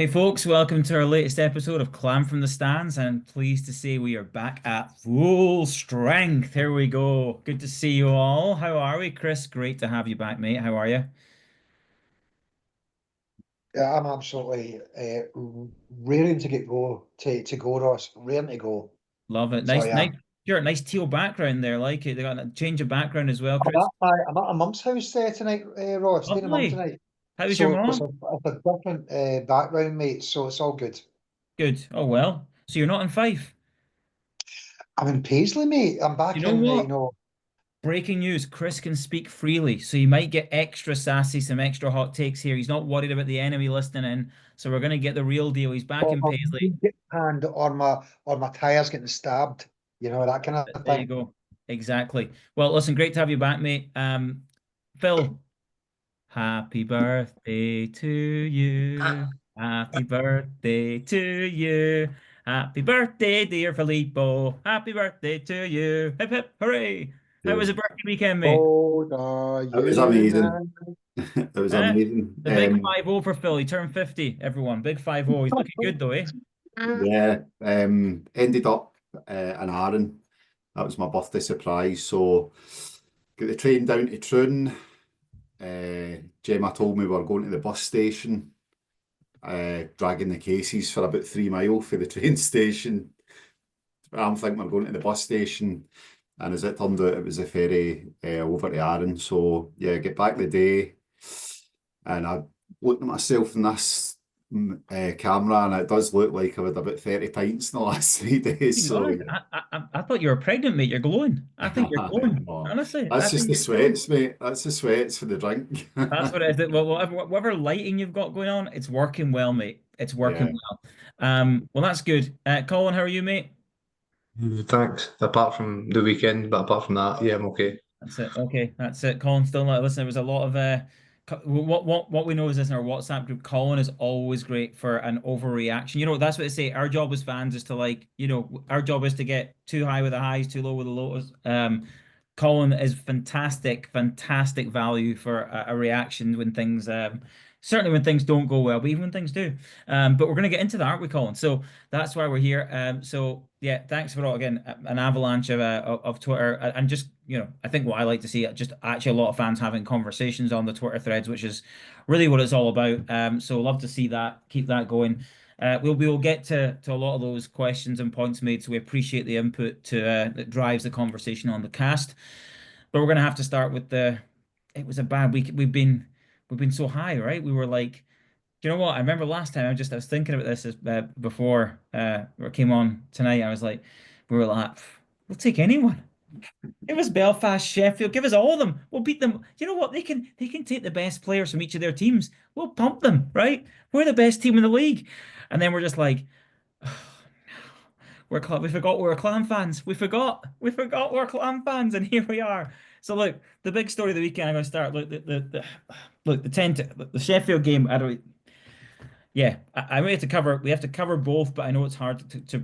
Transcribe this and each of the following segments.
Hey folks, welcome to our latest episode of Clan from the Stands. I'm pleased to say we are back at full strength. Here we go. Good to see you all. How are we? Chris, great to have you back, mate. How are you? Yeah, I'm absolutely raring to get to go, Ross. Raring to go. Love it. So Nice, yeah, nice. Sure, nice teal background there. Like it. They got a change of background as well, Chris. I'm at my mum's house tonight, Ross. Staying at mum Lovely. tonight. How's your So it's mom? a different background, mate. So it's all good. Good. Oh well. So you're not in Fife. I'm in Paisley, mate. I'm You back know in. what? Breaking news, Chris can speak freely, so you might get extra sassy, some extra hot takes here. He's not worried about the enemy listening in, so we're going to get the real deal. He's back Or in my Paisley. wee get hand or my tires getting stabbed. You know that kind of There you thing. go. Exactly. Well, listen, great to have you back, mate. Phil, happy birthday to you. Happy birthday to you. Happy birthday, dear Filippo. Happy birthday to you. Hip hip, hooray. How was Yeah, the birthday weekend, mate? Old are it was you amazing. now? It was Eh? amazing. The big 5-0 for Phil. He turned 50, everyone. Big 5-0. He's looking good though, eh? Yeah, ended up in Arran. That was my birthday surprise. So, get the train down to Troon. Gemma told me we were going to the bus station, dragging the cases for about 3 miles for the train station. I'm thinking we're going to the bus station, and as it turned out, it was a ferry over to Arran. So, yeah, get back the day. And I looked at myself in this camera, and it does look like I've had about 30 pints in the last 3 days. To be So honest, I thought you were pregnant, mate. You're glowing. I think you're glowing. no, Honestly, I that's just think the you're glowing. sweats, mate. That's the sweats for the drink. That's what it is. Well, whatever lighting you've got going on, it's working well, mate. It's working Yeah. well. Well, that's good. Colin, how are you, mate? Thanks. Apart from the weekend, but apart from that, yeah, I'm okay. That's it. Okay, that's it. Colin still not listening. There was a lot of what we know is this in our WhatsApp group. Colin is always great for an overreaction. You know, that's what they say. Our job as fans is to like, our job is to get too high with the highs, too low with the lows. Colin is fantastic, fantastic value for a reaction when things certainly when things don't go well, but even when things do. But we're gonna get into that, aren't we, Colin? So that's why we're here. So yeah, thanks for all again, an avalanche of Twitter and just I think what I like to see just actually a lot of fans having conversations on the Twitter threads, which is really what it's all about. So love to see that, keep that going. We will get to a lot of those questions and points made, so we appreciate the input to that drives the conversation on the cast. But we're gonna have to start with the. It was a bad week. We've been so high, right? We were like, do you know what? I remember last time I was thinking about this before we came on tonight. I was like, we were like, we'll take anyone. Give us Belfast, Sheffield, give us all of them. We'll beat them. You know what? They can take the best players from each of their teams. We'll pump them, right? We're the best team in the league. And then we're just like, we forgot we were Clan fans. We forgot we're Clan fans, and here we are. So look, the big story of the weekend. I'm going to start. Look, look the 10 the Sheffield game. I don't. Yeah, I may have to cover. We have to cover both, but I know it's hard to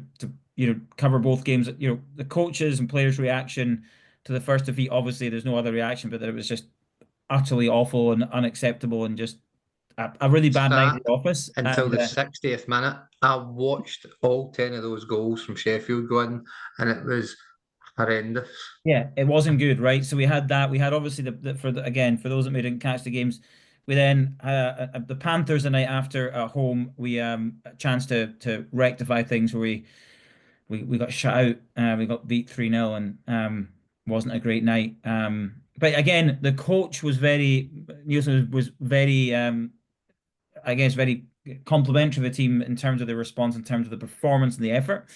cover both games. The coaches and players' reaction to the first defeat. Obviously, there's no other reaction, but that it was just utterly awful and unacceptable, and just a really bad night Sat at the office. until And the 60th minute. I watched all 10 of those goals from Sheffield go in, and it was horrendous. yeah, it wasn't good, right? So we had that. We had obviously again for those that may didn't catch the games. We then the Panthers the night after at home. We a chance to rectify things where we got shut out. We got beat 3-0 and wasn't a great night. But again, the coach was Nielsen was very I guess very complimentary of the team in terms of the response, in terms of the performance and the effort.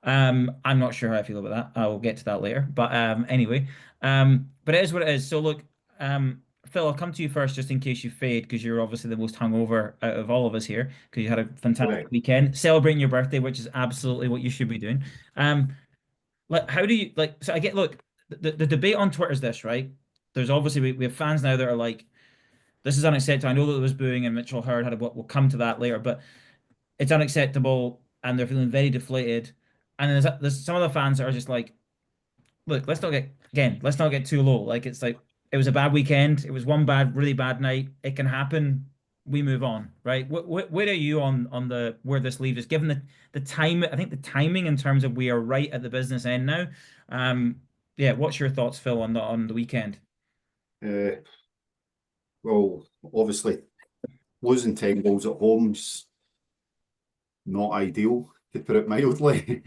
I'm not sure how I feel about that. I will get to that later. But anyway, but it is what it is. So look, Phil, I'll come to you first just in case you fade because you're obviously the most hungover out of all of us here because you had a fantastic Correct. weekend celebrating your birthday, which is absolutely what you should be doing. Um, like how do you like? So I get look, the debate on Twitter is this, right? There's obviously we have fans now that are like, this is unacceptable. I know that there was booing and Mitchell Hurd had a, we'll come to that later, but it's unacceptable and they're feeling very deflated. And there's some of the fans that are just like, look, let's not get too low. Like it's like it was a bad weekend. It was one really bad night. It can happen. we move on, right? Where are you on the where this leaves us? Given the time, I think the timing in terms of we are right at the business end now. Yeah, what's your thoughts, Phil, on the weekend? Well, obviously, losing 10 goals at home's not ideal, to put it mildly.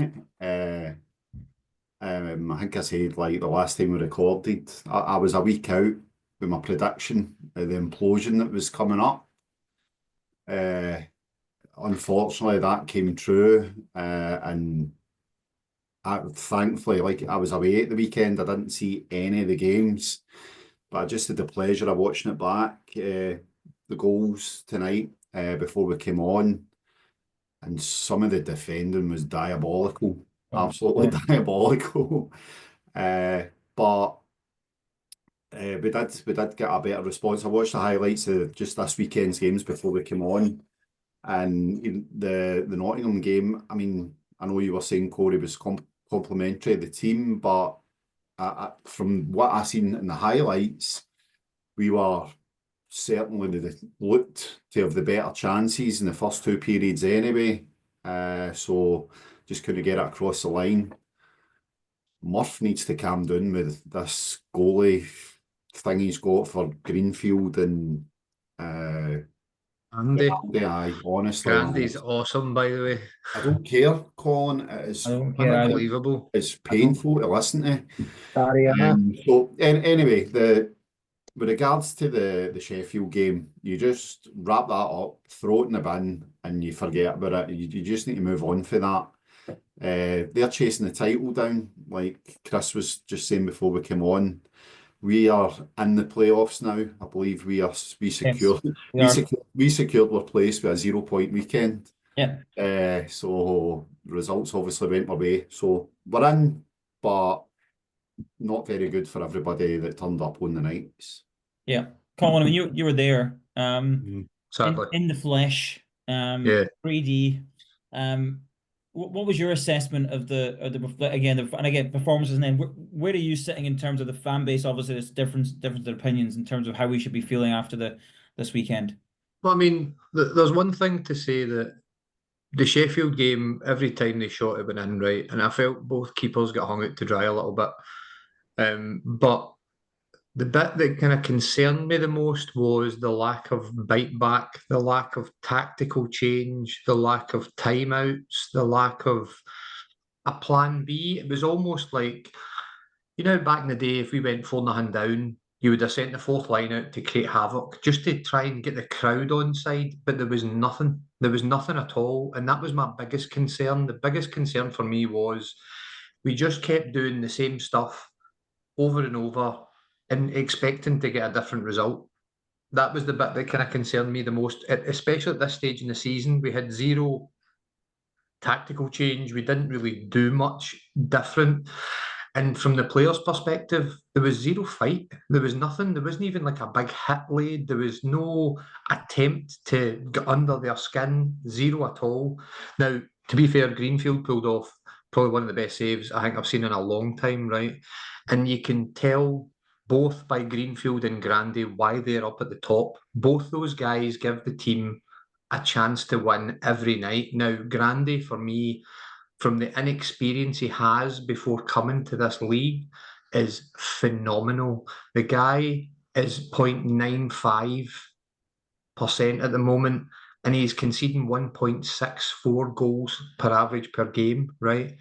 I think I said like the last time we recorded, I was a week out with my prediction of the implosion that was coming up. Unfortunately, that came true, and thankfully, like I was away at the weekend, I didn't see any of the games, but I just had the pleasure of watching it back, the goals tonight before we came on, and some of the defending was diabolical, absolutely diabolical. But we did get a better response. I watched the highlights of just this weekend's games before we came on, and the Nottingham game. I mean, I know you were saying Corey was complimentary of the team, but from what I seen in the highlights, we were certainly looked to have the better chances in the first two periods anyway. So just couldn't get it across the line. Murph needs to calm down with this goalie thing he's got for Greenfield and Andy. Aye, honestly, Grandy's awesome, by the way. I don't care, Colin. It is I don't care. Unbelievable. it's painful to listen to. Ariana. Anyway, with regards to the Sheffield game, you just wrap that up, throw it in the bin, and you forget about it. You just need to move on for that. They're chasing the title down, like Chris was just saying before we came on. We are in the playoffs now. I believe we secured we secured our place with a 0-point weekend. Yeah. So the results obviously went our way. So we're in, but not very good for everybody that turned up on the nights. Yeah. Colin, I mean you were there. Sadly. In the flesh, Yeah. 3D. What was your assessment of the again performances, and then where are you sitting in terms of the fan base? Obviously, there's different opinions in terms of how we should be feeling after this weekend. Well, I mean, there's one thing to say that the Sheffield game, every time they shot it went in, right? And I felt both keepers got hung out to dry a little bit. But the bit that kind of concerned me the most was the lack of bite back, the lack of tactical change, the lack of timeouts, the lack of a plan B. It was almost like, back in the day, if we went 4-0 down, you would have sent the fourth line out to create havoc, just to try and get the crowd on side, but there was nothing. There was nothing at all. And that was my biggest concern. The biggest concern for me was we just kept doing the same stuff over and over and expecting to get a different result. That was the bit that kind of concerned me the most, especially at this stage in the season. We had zero tactical change. We didn't really do much different. And from the players' perspective, there was zero fight. There was nothing. There wasn't even like a big hit laid. There was no attempt to get under their skin. Zero at all. Now, to be fair, Greenfield pulled off probably one of the best saves I think I've seen in a long time, right? And you can tell both by Greenfield and Grandy why they're up at the top. Both those guys give the team a chance to win every night. Now, Grandy, for me, from the inexperience he has before coming to this league, is phenomenal. The guy is 0.95% at the moment, and he's conceding 1.64 goals per average per game, right?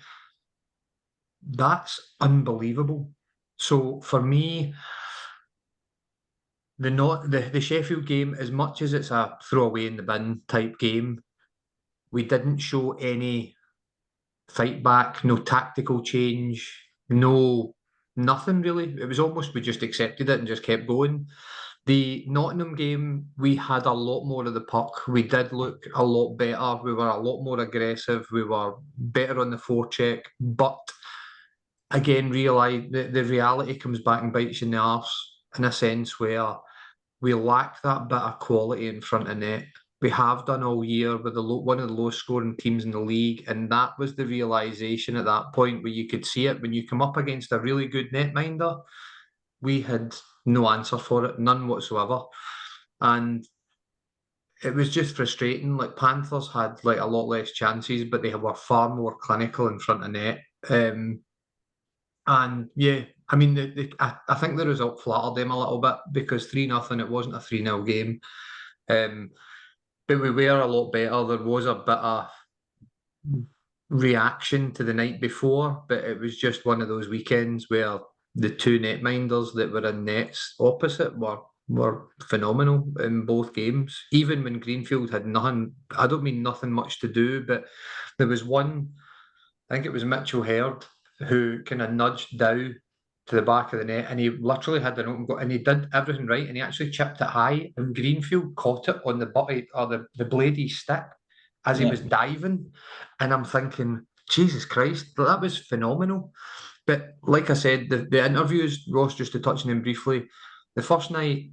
That's unbelievable. So for me, the Sheffield game, as much as it's a throw away in the bin type game, we didn't show any fight back, no tactical change, nothing really. It was almost we just accepted it and just kept going. The Nottingham game, we had a lot more of the puck. We did look a lot better. We were a lot more aggressive. We were better on the forecheck. But again, realise the reality comes back and bites you in the arse in a sense where we lack that bit of quality in front of net. We have done all year with one of the lowest scoring teams in the league, and that was the realisation at that point where you could see it when you come up against a really good netminder. We had no answer for it, none whatsoever. And it was just frustrating. Like Panthers had like a lot less chances, but they were far more clinical in front of net. And yeah, I mean, I think the result flattered them a little bit because 3-0, it wasn't a 3-0 game. But we were a lot better. There was a bit of reaction to the night before, but it was just one of those weekends where the two netminders that were in nets opposite were phenomenal in both games. Even when Greenfield had nothing, I don't mean nothing much to do, but there was one, I think it was Mitchell Herd, who kind of nudged Dow to the back of the net, and he literally had an open goal, and he did everything right, and he actually chipped it high, and Greenfield caught it on the butty or the bladey stick as he Yeah. was diving, and I'm thinking, Jesus Christ, that was phenomenal. But like I said, the interviews, Ross, just to touch on them briefly, the first night,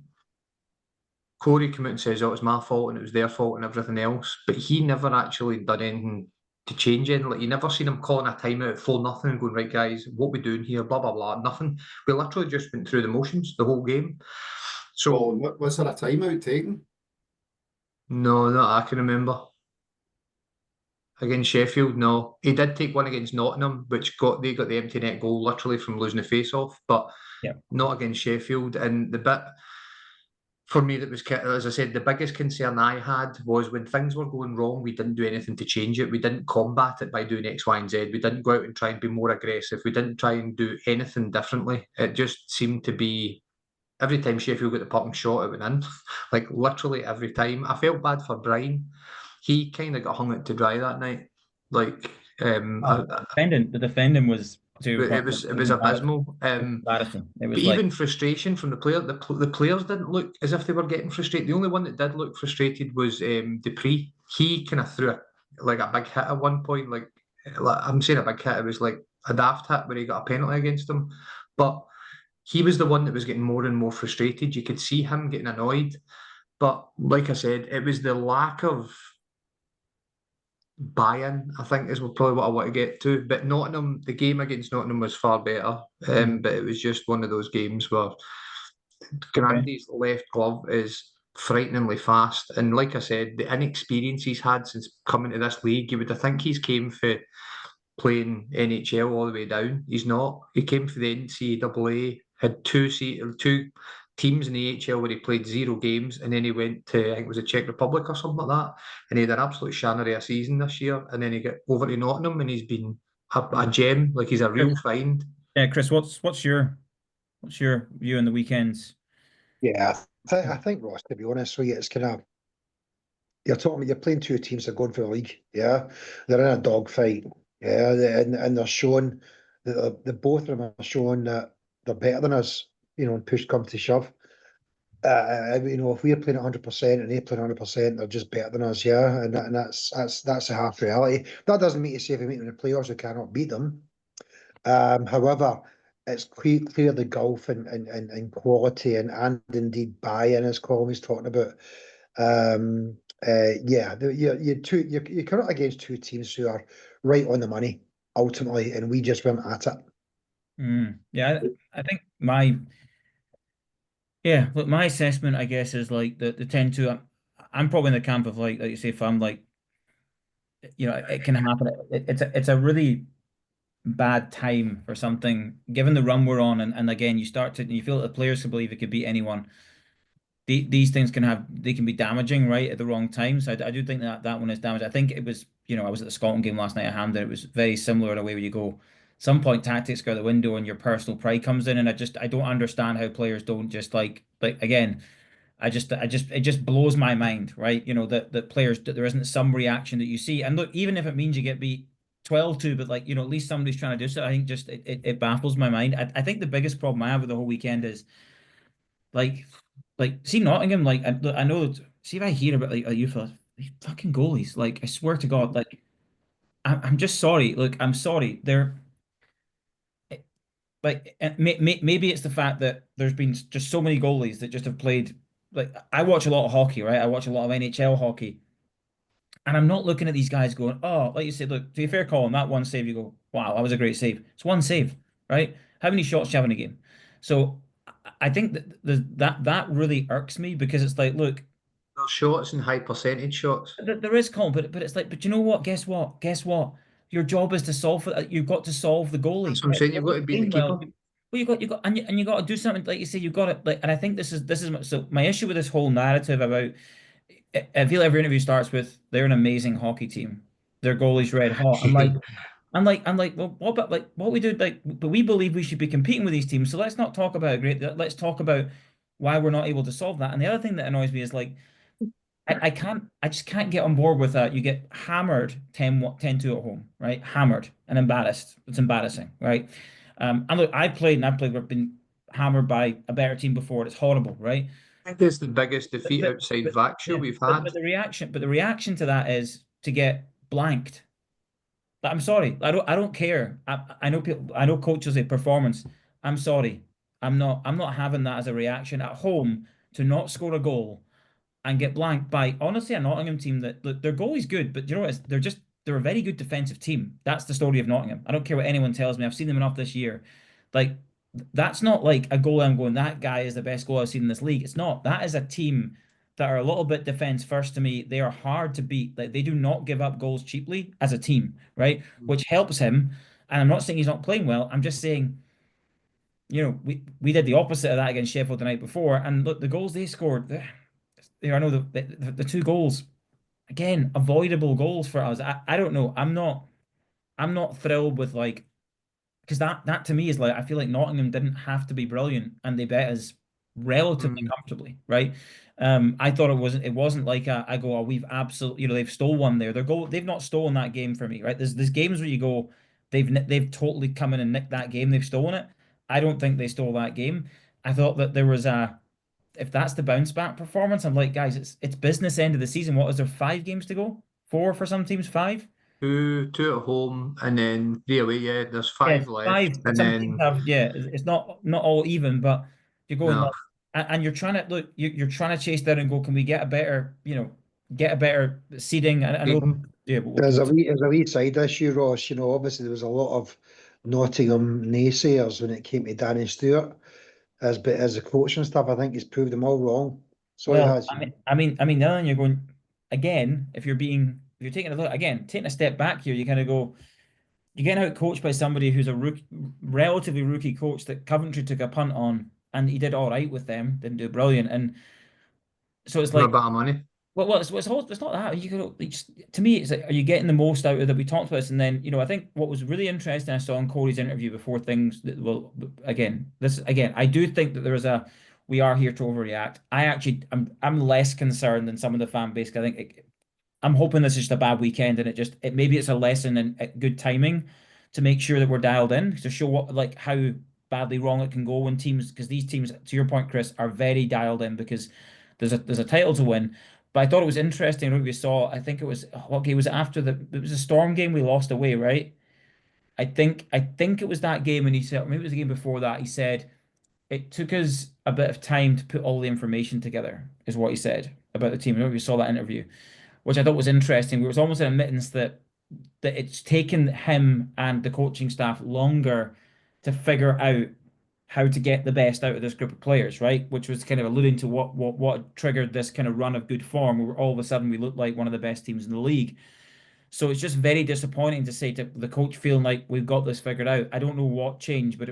Corey came out and says, "Oh, it was my fault and it was their fault and everything else," but he never actually done anything to change anything. Like you never seen him calling a timeout at 4-0 and going, "Right, guys, what we doing here?" Blah blah blah. Nothing. We literally just went through the motions the whole game. So Was there a timeout taken? no, not I can remember. Against Sheffield, no. He did take one against Nottingham, which they got the empty net goal literally from losing the face off, but Yeah. not against Sheffield. And the bit for me that was, as I said, the biggest concern I had was when things were going wrong, we didn't do anything to change it. We didn't combat it by doing X, Y, and Z. We didn't go out and try and be more aggressive. We didn't try and do anything differently. It just seemed to be every time Sheffield got the puck and shot, it went in. Like literally every time. I felt bad for Brian. He kind of got hung out to dry that night. Like, The defending was to your point, it was abysmal. embarrassing. It But was like, even frustration from the player, the players didn't look as if they were getting frustrated. The only one that did look frustrated was Dupree. He kind of threw like a big hit at one point. Like I'm saying a big hit, it was like a daft hit where he got a penalty against him. But he was the one that was getting more and more frustrated. You could see him getting annoyed. But like I said, it was the lack of buy-in, I think, is probably what I want to get to. But Nottingham, the game against Nottingham was far better. But it was just one of those games where Grandy's left glove is frighteningly fast. And like I said, the inexperience he's had since coming to this league, you would have think he's came for playing NHL all the way down. He's not. He came for the NCAA, had two teams in the AHL where he played 0 games, and then he went to, I think it was the Czech Republic or something like that, and he had an absolute shannery a season this year, and then he got over to Nottingham and he's been a gem. Like he's a real find. yeah, Chris, what's your view on the weekends? Yeah, I think Ross, to be honest with you, it's kind of you're playing two teams that are going for the league. Yeah, they're in a dogfight. Yeah, and they're showing that the both of them are showing that they're better than us. You know, and push comes to shove. You know, if we're playing 100% and they're playing 100%, they're just better than us. Yeah, and that's a harsh reality. That doesn't mean to say if we meet them in the playoffs, we cannot beat them. However, it's clear the gulf in quality and indeed buy-in, as Colin was talking about. Yeah, you're coming up against two teams who are right on the money ultimately, and we just weren't at it. Yeah, I think look, my assessment, I guess, is like the 10-2. I'm probably in the camp of like you say, if I'm like, it can happen. It's a really bad time for something, given the run we're on, and again, you feel that the players can believe it could beat anyone. These things they can be damaging right at the wrong time. So I do think that one is damaged. I think it was, I was at the Scotland game last night at Hampden. It was very similar in a way where you go, some point tactics go out the window and your personal pride comes in, and I don't understand how players don't just like again. It just blows my mind, right? That players, that there isn't some reaction that you see. And look, even if it means you get beat 12-2, but like, at least somebody's trying to do so. I think just it baffles my mind. I think the biggest problem I have with the whole weekend is like see Nottingham, like I know, see if I hear about like you fellas, these fucking goalies, like I swear to God, like I'm just sorry. Look, I'm sorry. They're like maybe it's the fact that there's been just so many goalies that just have played. Like I watch a lot of hockey, right? I watch a lot of NHL hockey, and I'm not looking at these guys going, oh, like you said, look, to be fair, Colin, that one save, you go, wow, that was a great save. It's one save, right? How many shots do you have in a game? So I think that really irks me because it's like, look, There's shots and high percentage shots. There is, Colin, but it's like, but you know what? Guess what? Guess what? Your job is to solve it. You've got to solve the goalie. That's what I'm If the saying. You've got goalie's to be the playing keeper. well, well, you got to do something. Like you say, you've got to like. And I think this is so. My issue with this whole narrative about, I feel every interview starts with they're an amazing hockey team. Their goalie's red hot. I'm like, well, what about like what we do? Like, but we believe we should be competing with these teams. So let's not talk about it great. Let's talk about why we're not able to solve that. And the other thing that annoys me is like I just can't get on board with that. You get hammered 10-2 at home, right? Hammered and embarrassed. It's embarrassing, right? And look, we've been hammered by a better team before. It's horrible, right? I think it's the biggest But, defeat but, outside but Vaxio yeah, we've had. but the reaction to that is to get blanked. But I'm sorry. I don't care. I know people, I know coaches say performance. I'm sorry. I'm not having that as a reaction at home to not score a goal and get blanked by honestly a Nottingham team that look, their goalie's good, but you know what? They're a very good defensive team. That's the story of Nottingham. I don't care what anyone tells me. I've seen them enough this year. Like that's not like a goal I'm going, that guy is the best goal I've seen in this league. It's not. That is a team that are a little bit defense first to me. They are hard to beat. Like they do not give up goals cheaply as a team, right? Which helps him. And I'm not saying he's not playing well. I'm just saying, we did the opposite of that against Sheffield the night before. And look, the goals they scored, I know the two goals again, avoidable goals for us. I don't know. I'm not thrilled with like because that to me is like I feel like Nottingham didn't have to be brilliant and they bet us relatively Mm. comfortably, right? I thought it wasn't like I go, oh, we've absolutely they've stole one there. They've not stolen that game for me, right? There's games where you go, they've totally come in and nicked that game, they've stolen it. I don't think they stole that game. I thought that there was a if that's the bounce back performance, I'm like, guys, it's business end of the season. What is there 5 games to go? Four for some teams, five? Two at home and then 3 away. Yeah, there's Yes, 5 left, five. and Some teams then have, yeah, it's not all even, but you're going no. like, and you're trying to look, you're trying to chase down and go, can we get a better, get a better seeding? I know, yeah, There's a wee side issue, Ross. Obviously there was a lot of Nottingham naysayers when it came to Danny Stewart as a coach and stuff. I think he's proved them all wrong. So he well, has. the other thing you're going again, if you're taking a look again, taking a step back here, you kind of go. You're getting out coached by somebody who's a relatively rookie coach that Coventry took a punt on, and he did all right with them, didn't do brilliant, and so it's For a like, bit of money. it's not that you could to me, it's like, are you getting the most out of that? We talked about this, and then I think what was really interesting I saw in Corey's interview before things that well, again, I do think that there is a we are here to overreact. I'm less concerned than some of the fan base. 'Cause I think I'm hoping this is just a bad weekend and maybe it's a lesson in good timing to make sure that we're dialed in to show what like how badly wrong it can go when teams because these teams, to your point, Chris, are very dialed in because there's a title to win. But I thought it was interesting what we saw. I think it was what game was it after it was a Storm game we lost away, right? I think it was that game and he said maybe it was the game before that. He said it took us a bit of time to put all the information together, is what he said about the team. I don't know if you saw that interview, which I thought was interesting. It was almost an admittance that it's taken him and the coaching staff longer to figure out how to get the best out of this group of players, right? Which was kind of alluding to what triggered this kind of run of good form where all of a sudden we looked like one of the best teams in the league. So it's just very disappointing to say to the coach feeling like we've got this figured out. I don't know what changed, but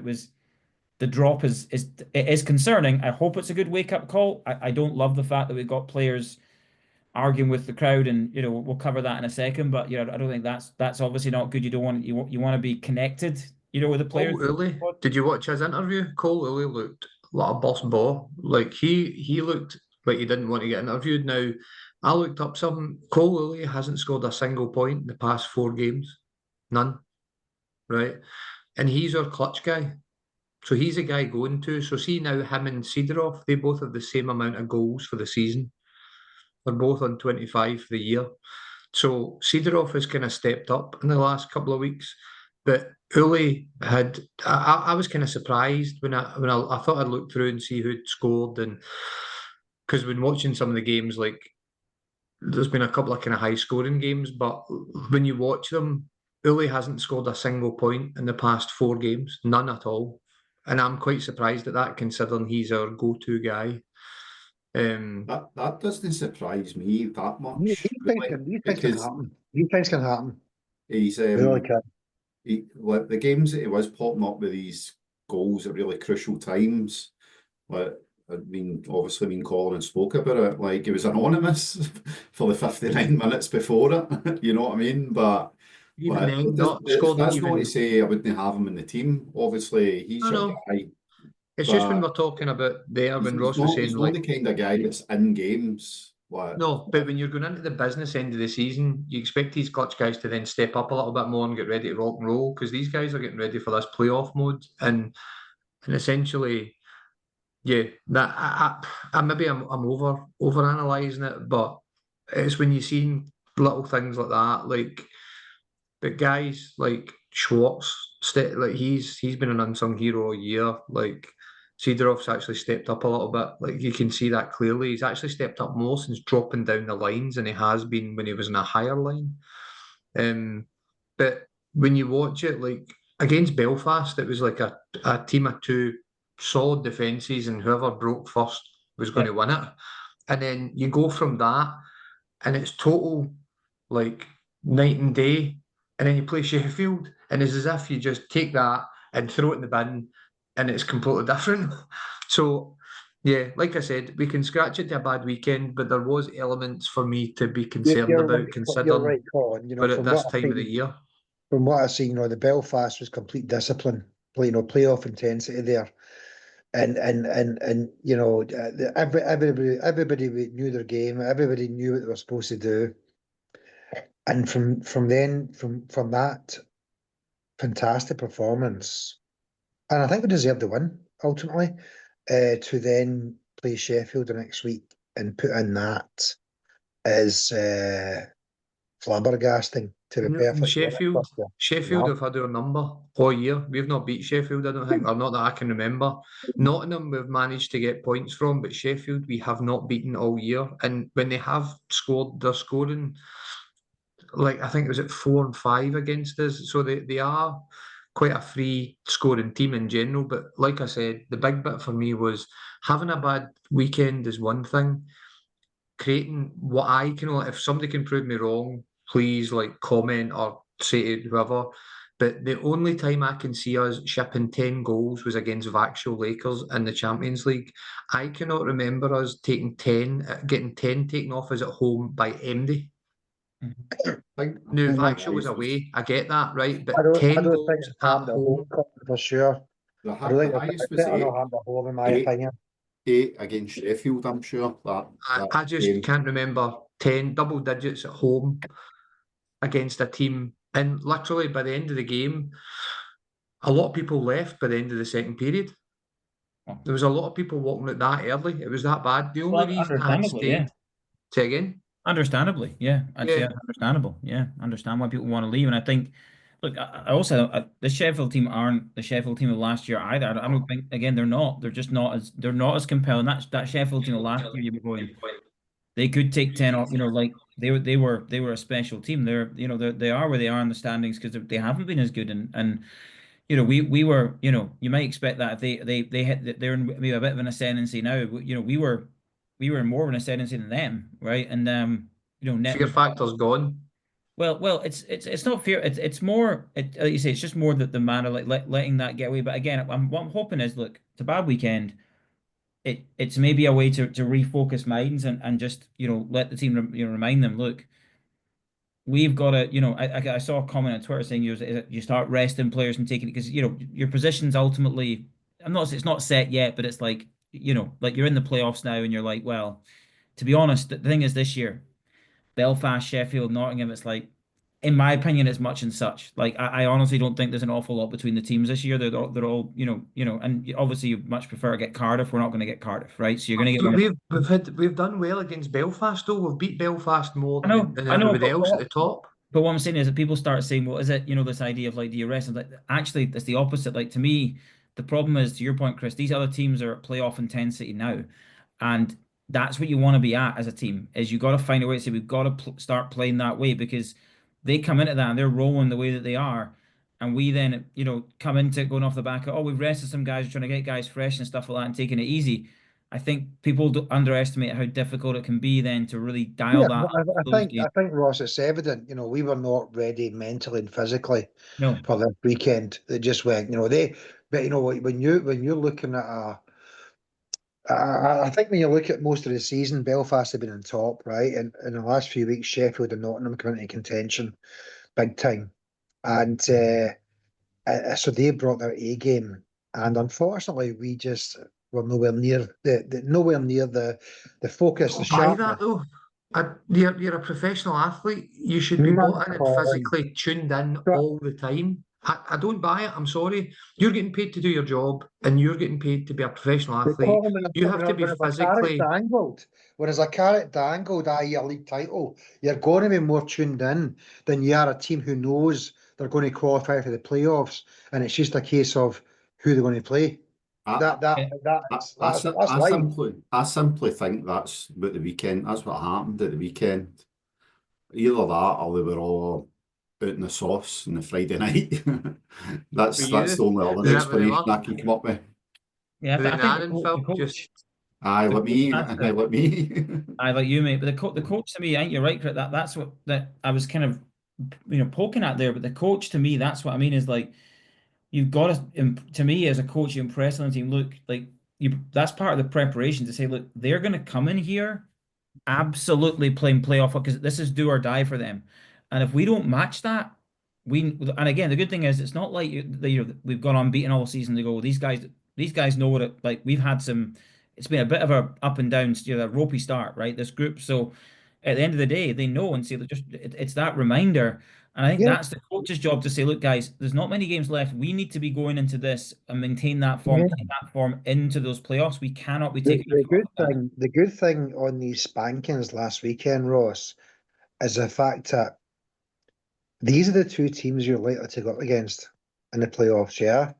the drop is concerning. I hope it's a good wake up call. I don't love the fact that we've got players arguing with the crowd, and we'll cover that in a second. But I don't think that's obviously not good. You don't want you want to be connected, with the players. Cole Uli, did you watch his interview? Cole Uli looked like a boss ball. Like he looked like he didn't want to get interviewed. Now, I looked up something. Cole Uli hasn't scored a single point in the past 4 games. None. Right? And he's our clutch guy. So he's a guy going to. So see now him and Sidorov, they both have the same amount of goals for the season. They're both on 25 for the year. So Sidorov has kind of stepped up in the last couple of weeks. But Uli had, I was kind of surprised when I thought I'd look through and see who'd scored, and because when watching some of the games, like there's been a couple of kind of high scoring games, but when you watch them, Uli hasn't scored a single point in the past 4 games, none at all, and I'm quite surprised at that considering he's our go-to guy. That doesn't surprise me that These much, these things really, can these things can because happen. These things can happen. he's They really can. like the games that he was popping up with these goals at really crucial times. Like, I mean, obviously, me and Colin spoke about it. Like, he was anonymous for the 59 minutes before it. You know what I mean? But Even then, not that's scored not to even. say I wouldn't have him in the team. Obviously, he's I your know. guy. It's just when But we're talking about there, when he's Ross was not saying, he's not like, the kind of guy that's in games. Like, no, but when you're going into the business end of the season, you expect these clutch guys to then step up a little bit more and get ready to rock and roll, because these guys are getting ready for this playoff mode. And essentially, yeah, that I maybe I'm over analysing it, but it's when you see little things like that, like, but guys like Schwartz, like he's been an unsung hero all year. Like Seedorf's actually stepped up a little bit. Like you can see that clearly. He's actually stepped up more since dropping down the lines than he has been when he was in a higher line. But when you watch it, like against Belfast, it was like a team of two solid defences, and whoever broke first was going Yeah. to win it. And then you go from that, and it's total like night and day. And then you play Sheffield, and it's as if you just take that and throw it in the bin, and it's completely different. So, yeah, like I said, we can scratch it to a bad weekend, but there was elements for me to be concerned about, You're considering right, Colin. we're at this time of the year. From what I see, the Belfast was complete discipline, playoff intensity there, and everybody knew their game, everybody knew what they were supposed to do, and from that fantastic performance, and I think we deserved the win ultimately, to then play Sheffield the next week and put in that is flabbergasting, to be And perfectly honest Sheffield, with you. Sheffield have had our number all year. We've not beat Sheffield, I don't think, or not that I can remember. Nottingham we've managed to get points from, but Sheffield we have not beaten all year. And when they have scored, they're scoring like I think it was at 4 and 5 against us. So they are quite a free scoring team in general. But like I said, the big bit for me was having a bad weekend is one thing. Creating what I can, if somebody can prove me wrong, please like comment or say to whoever. But the only time I can see us shipping 10 goals was against Vauxhall Lakers in the Champions League. I cannot remember us taking 10, getting 10 taken off us at home by MD. Now, the Vauxhall was highest was away. I get that, right? But I 10 don't think goals it's at harmed at home, home. for sure. I don't the think highest it's was certainly not harmed at home, in my eight opinion. 8 against Sheffield. I'm sure that I just game. can't remember 10 double digits at home against a team. And literally by the end of the game, a lot of people left by the end of the second period. There was a lot of people walking out that early. It was that bad. The only Well, reason I had understandably, yeah. stayed, say again, Understandably, yeah. I'd say yeah, that's understandable. Yeah, understand why people want to leave. And I think, look, I also the Sheffield team aren't the Sheffield team of last year either. I don't think again they're not. They're not as compelling. That Sheffield team of last year, you'd be going, they could take 10 off. Like they were a special team. They are where they are in the standings because they haven't been as good. And we were, you might expect that if they hit, they're in maybe a bit of an ascendancy now. We were more of an ascendancy than them, right? And net. fear factor's gone. Well, it's not fear. It's more. Like you say, it's just more that the manner, like letting that get away. But again, what I'm hoping is, look, it's a bad weekend. It's maybe a way to refocus minds and just let the team remind them, look, we've got to, I saw a comment on Twitter saying you start resting players and taking it because your position's ultimately, it's not set yet, but it's like like you're in the playoffs now and you're like, well, to be honest, the thing is this year, Belfast, Sheffield, Nottingham, it's like, in my opinion, it's much and such. Like I honestly don't think there's an awful lot between the teams this year. They're all and obviously you much prefer to get Cardiff. We're not going to get Cardiff, right? So you're going to get one. We've done well against Belfast though. We've beat Belfast more than I know, everybody else at the top. but what I'm saying is that people start saying, well, is it, this idea of like the arrest? And like, actually, it's the opposite. Like, to me, the problem is, to your point, Chris, these other teams are at playoff intensity now. And that's what you want to be at as a team, is you got to find a way to say, we've got to start playing that way because they come into that and they're rolling the way that they are. And we then, come into it going off the back of, oh, we've rested some guys, we're trying to get guys fresh and stuff like that and taking it easy. I think people underestimate how difficult it can be then to really dial Yeah, that but up I those think days. Ross, it's evident. We were not ready mentally and physically No, for this weekend. They just went. But when you're looking at I think when you look at most of the season, Belfast have been on top, right? And in the last few weeks, Sheffield and Nottingham come into contention big time, and so they brought their A game, and unfortunately, we just were nowhere near the focus, the Don't buy sharpness. that though. You're a professional athlete. You should be No, bought in and Colin. physically tuned in But all the time. I don't buy it. I'm sorry. You're getting paid to do your job, and you're getting paid to be a professional athlete. Colin, You have to be when a carrot physically. dangled, i.e. a league title, you're going to be more tuned in than you are a team who knows they're going to qualify for the playoffs, and it's just a case of who they're going to play. I, That that yeah, that's that's life. I simply think that's what the weekend. That's what happened at the weekend. Either that, or they were all out in the sauce on the Friday night. For That's you, the only is other that what they explanation were? I can come up with. yeah. Were they I think Aaron, the Phil? Just coach, Aye, the let coach me. has Aye, to. let me. I like you, mate. But the coach to me, I think you're right, Crit. That's what that I was kind of poking at there. But the coach to me, that's what I mean is like you've got to me as a coach, you impress on the team. Look, like that's part of the preparation to say, look, they're going to come in here absolutely playing playoff because this is do or die for them. And if we don't match that, and again the good thing is it's not like we've gone unbeaten all season to go. These guys know what it like. We've had some. It's been a bit of a up and down, a ropey start, right? This group. So at the end of the day, they know and say that it's that reminder. And I think Yeah, that's the coach's job to say, look, guys, there's not many games left. We need to be going into this and maintain that form, yeah. play that form into those playoffs. We cannot be The, taking our the foot off good the gas. thing on these spankings last weekend, Ross, is the fact that these are the two teams you're likely to go up against in the playoffs. Yeah,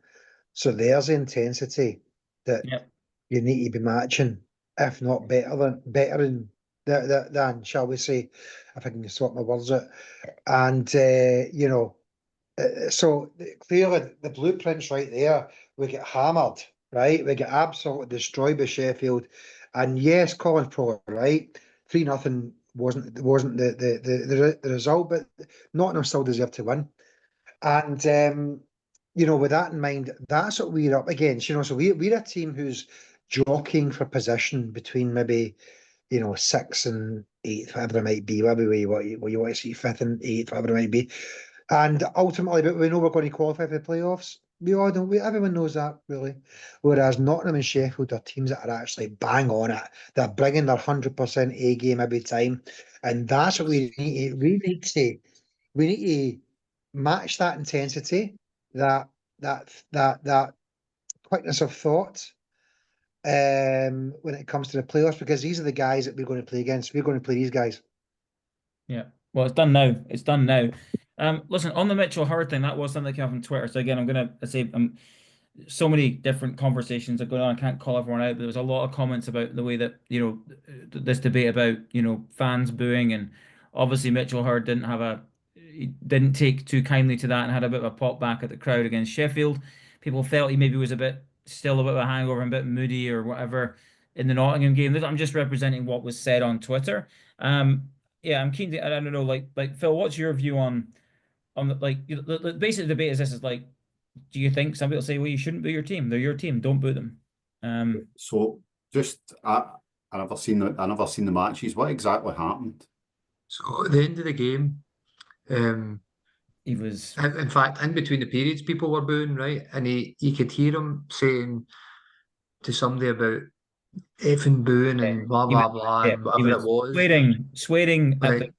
so there's the intensity that Yep. you need to be matching, if not better than shall we say, if I can sort my words out. And so clearly the blueprint's right there. We get hammered, right? We get absolutely destroyed by Sheffield. And yes, Colin's probably right. 3-0 wasn't the result, but Nottingham still deserved to win. And with that in mind, that's what we're up against. So we're a team who's jockeying for position between maybe sixth and eighth, whatever it might be, whatever way you want to see fifth and eighth, whatever it might be. And ultimately, but we know we're going to qualify for the playoffs. We all know, everyone knows that, really. Whereas Nottingham and Sheffield are teams that are actually bang on it. They're bringing their 100% A game every time. And that's what we need to match that intensity, that quickness of thought, when it comes to the playoffs, because these are the guys that we're going to play against. We're going to play these guys. Yeah. Well, it's done now. It's done now. Listen, on the Mitchell Howard thing, that was something that came up on Twitter. So again, I'm gonna say so many different conversations are going on. I can't call everyone out, but there was a lot of comments about the way that, this debate about, fans booing, and obviously Mitchell Hurd he didn't take too kindly to that and had a bit of a pop back at the crowd against Sheffield. People felt he maybe was still a bit of a hangover, and a bit moody or whatever in the Nottingham game. I'm just representing what was said on Twitter. Yeah, I'm keen to, I don't know, like Phil, what's your view on the basic debate is this is like, do you think some people say, well, you shouldn't boo your team? They're your team. Don't boo them. So just I never seen the matches. What exactly happened? so at the end of the game, um, He was, in fact, in between the periods, people were booing, right? And you could hear him saying to somebody about effing booing yeah, and blah he was, blah blah yeah, and he whatever it was was. swearing at the Like,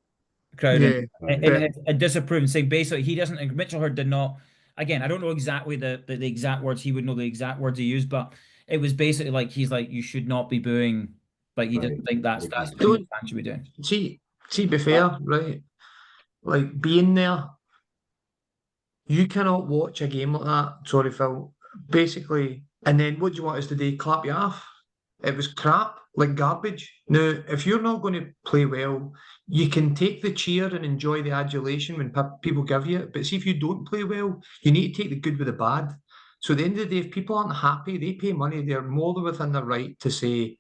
crowd yeah, Right. and but disapproving, saying basically he doesn't. Mitchell Hurd did not. Again, I don't know exactly the exact words. He would know the exact words he used, but it was basically like he's like, you should not be booing. Like he Right. doesn't think that's the Okay. thing that don't fans should be doing. see. Be Uh, fair, right? Like being there, you cannot watch a game like that. Sorry, Phil. Basically, and then what do you want us to do? Clap you off? It was crap, like garbage. Now, if you're not going to play well, you can take the cheer and enjoy the adulation when people give you it. But see, if you don't play well, you need to take the good with the bad. So at the end of the day, if people aren't happy, they pay money, they're more than within their right to say,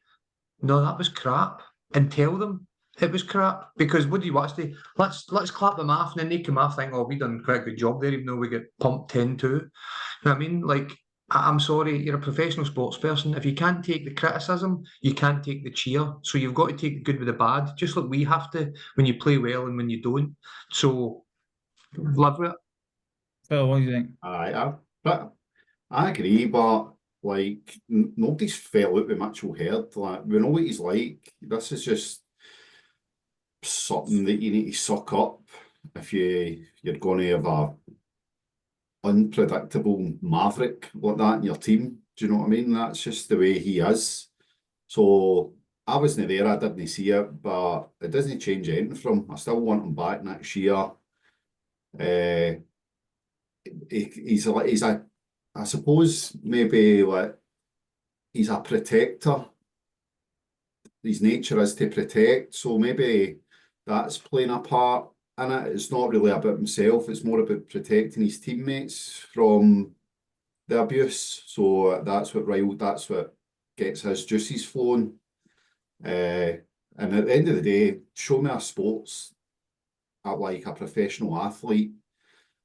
no, that was crap, and tell them it was crap. Because what do you want to do? Let's clap them off, and then they come off think, oh, we done quite a good job there, even though we get pumped 10-2. You know what I mean? Like, I'm sorry, you're a professional sports person. If you can't take the criticism, you can't take the cheer. So you've got to take the good with the bad, just like we have to when you play well and when you don't. So live with it. Phil, what do you think? But I agree, but like nobody's fell out with Mitchell Herd. Like we know what he's like. This is just something that you need to suck up if you're going to have a unpredictable maverick like that in your team. Do you know what I mean? That's just the way he is. So I wasn't there, I didn't see it, but it doesn't change anything from him. I still want him back next year. He's a, I suppose maybe like he's a protector. His nature is to protect, so maybe that's playing a part in it. It's not really about himself, it's more about protecting his teammates from the abuse. So that's what gets his juices flowing. And at the end of the day, show me a sports like a professional athlete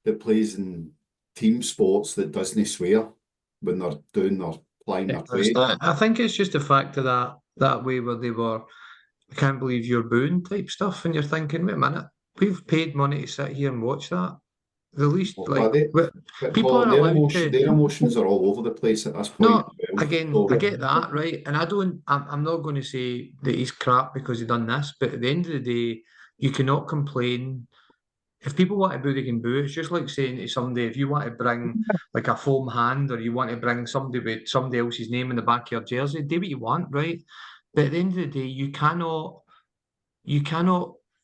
that plays in team sports that doesn't swear when they're doing their playing their play. I think it's just the fact of that way where they were, I can't believe you're booing type stuff, and you're thinking, wait a minute, we've paid money to sit here and watch that. The least Well, people Colin, are allowed to. their emotions are all over the place at this point No, as well. again, So, I get that, right? And I don't, I'm not going to say that he's crap because he done this, but at the end of the day, you cannot complain. If people want to boo, they can boo. It's just like saying to somebody, if you want to bring like a foam hand or you want to bring somebody with somebody else's name in the back of your jersey, do what you want, right? But at the end of the day, you cannot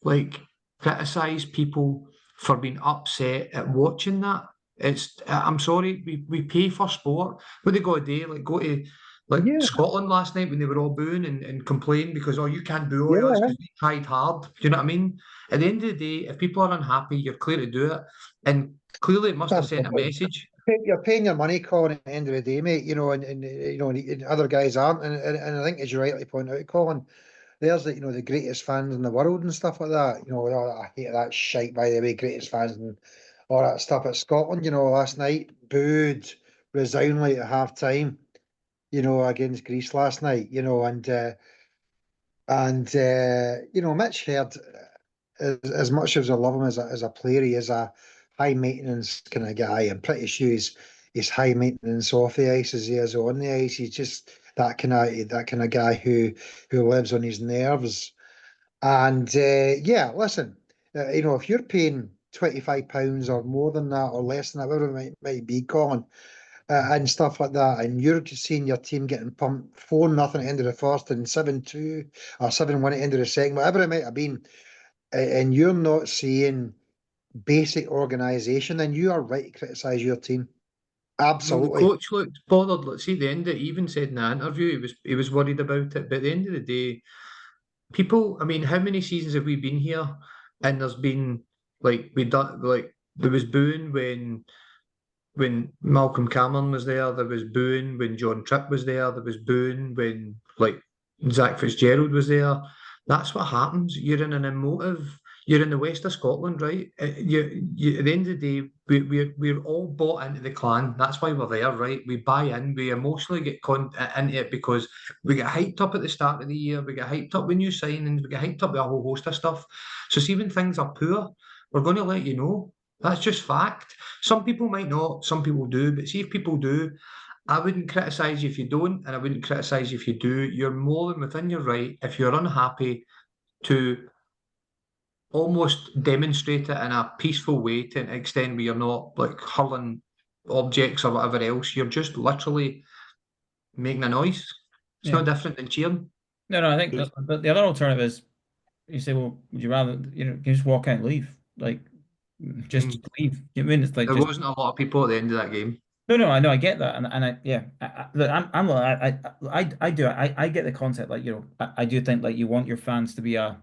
like criticize people for being upset at watching that. I'm sorry, we pay for sport. What they got to do, like go to like Yeah, Scotland last night when they were all booing and complaining because oh you can't boo all us yeah. because we tried hard. Do you know what I mean? At the end of the day, if people are unhappy, you're clear to do it. And clearly it must have sent a message. You're paying your money, Colin, at the end of the day, mate. And and other guys aren't. And I think, as you rightly point out, Colin, there's the greatest fans in the world and stuff like that. I hate that shite, by the way, greatest fans and all that stuff at Scotland. Last night booed resoundingly at half time. Against Greece last night. Mitch Herd, as much as I love him as a player, he is a high maintenance kind of guy. I'm pretty sure he's high maintenance off the ice as he is on the ice. He's just that kind of guy who lives on his nerves. And yeah, listen, if you're paying £25 or more than that or less than that, whatever it might be, Colin, and stuff like that, and you're just seeing your team getting pumped 4-0 at the end of the first and 7-2 or 7-1 at the end of the second, whatever it might have been, and you're not seeing basic organisation, then you are right to criticise your team. Well, the Absolutely. coach looked bothered. Let's see, at the end of it, he even said in the interview he was worried about it. But at the end of the day, people, I mean, how many seasons have we been here? And there's been like we done like there was booing when Malcolm Cameron was there. There was booing when John Tripp was there. There was booing when like Zach Fitzgerald was there. That's what happens. You're in an emotive. You're in the west of Scotland, right? At the end of the day, we're all bought into the clan. That's why we're there, right? We buy in. We emotionally get into it because we get hyped up at the start of the year. We get hyped up with new signings. We get hyped up with a whole host of stuff. So see, when things are poor, we're going to let you know. That's just fact. Some people might not, some people do, but see if people do, I wouldn't criticise you if you don't, and I wouldn't criticise you if you do. You're more than within your right if you're unhappy to almost demonstrate it in a peaceful way to an extent where you're not like hurling objects or whatever else. You're just literally making a noise. It's Yeah. no different than cheering. No, I think the other alternative is you say, well, would you rather, you just walk out and leave? Like, just leave. You know what I mean? It's like There just wasn't a lot of people at the end of that game. no. I know, I get that, and yeah, look, I do. I get the concept. Like, I do think like you want your fans to be a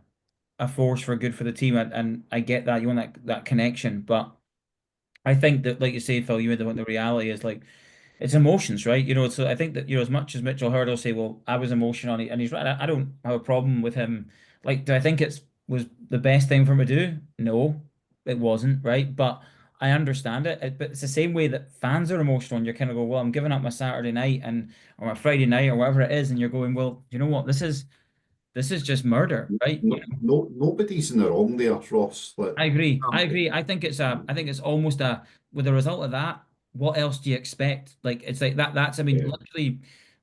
force for good for the team, and I get that you want that connection, but I think that, like you say, Phil, you want the reality is like it's emotions, right? So I think that, as much as Mitchell Hurd will say, well, I was emotional, and he's right. I don't have a problem with him. Like, do I think it's was the best thing for him to do? No, it wasn't, right? But I understand it. But it's the same way that fans are emotional, and you're kind of go, well, I'm giving up my Saturday night or my Friday night or whatever it is, and you're going, well, you know what? This is just murder, right? Nobody's in the wrong there, Ross. Like, I agree. I Um, agree. I think it's almost with the result of that, what else do you expect? Like, it's like that's, I mean, yeah, literally,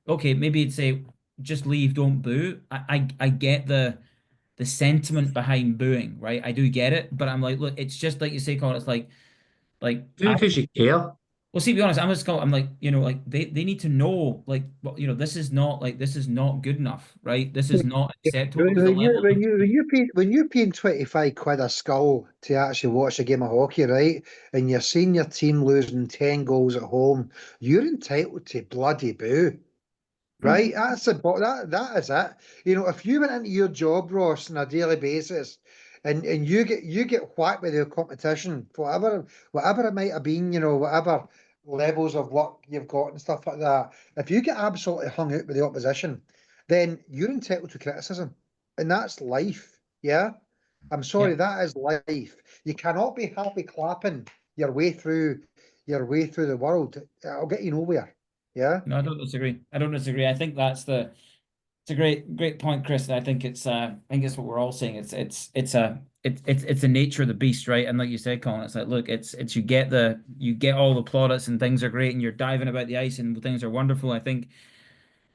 okay, maybe you'd say just leave, don't boo. I get the sentiment behind booing, right? I do get it, but I'm like, look, it's just like you say, Colin, it's like do because you care. well, see, to be honest, I'm like, like they need to know, like, well, this is not good enough, right? This is not acceptable. There's a level of When you're paying 25 quid a skull to actually watch a game of hockey, right, and you're seeing your team losing 10 goals at home, you're entitled to bloody boo. Right, that is it. If you went into your job, Ross, on a daily basis, and you get whacked with the competition, whatever it might have been, whatever levels of work you've got and stuff like that. If you get absolutely hung out with the opposition, then you're entitled to criticism, and that's life. Yeah, I'm yeah. sorry, that is life. You cannot be happy clapping your way through the world. It'll get you nowhere. Yeah. No, I don't disagree. I don't disagree. I think it's a great point, Chris. And I think it's what we're all saying. It's the nature of the beast, right? And like you said, Colin, it's like, look, it's you get all the plaudits and things are great and you're diving about the ice and things are wonderful. I think,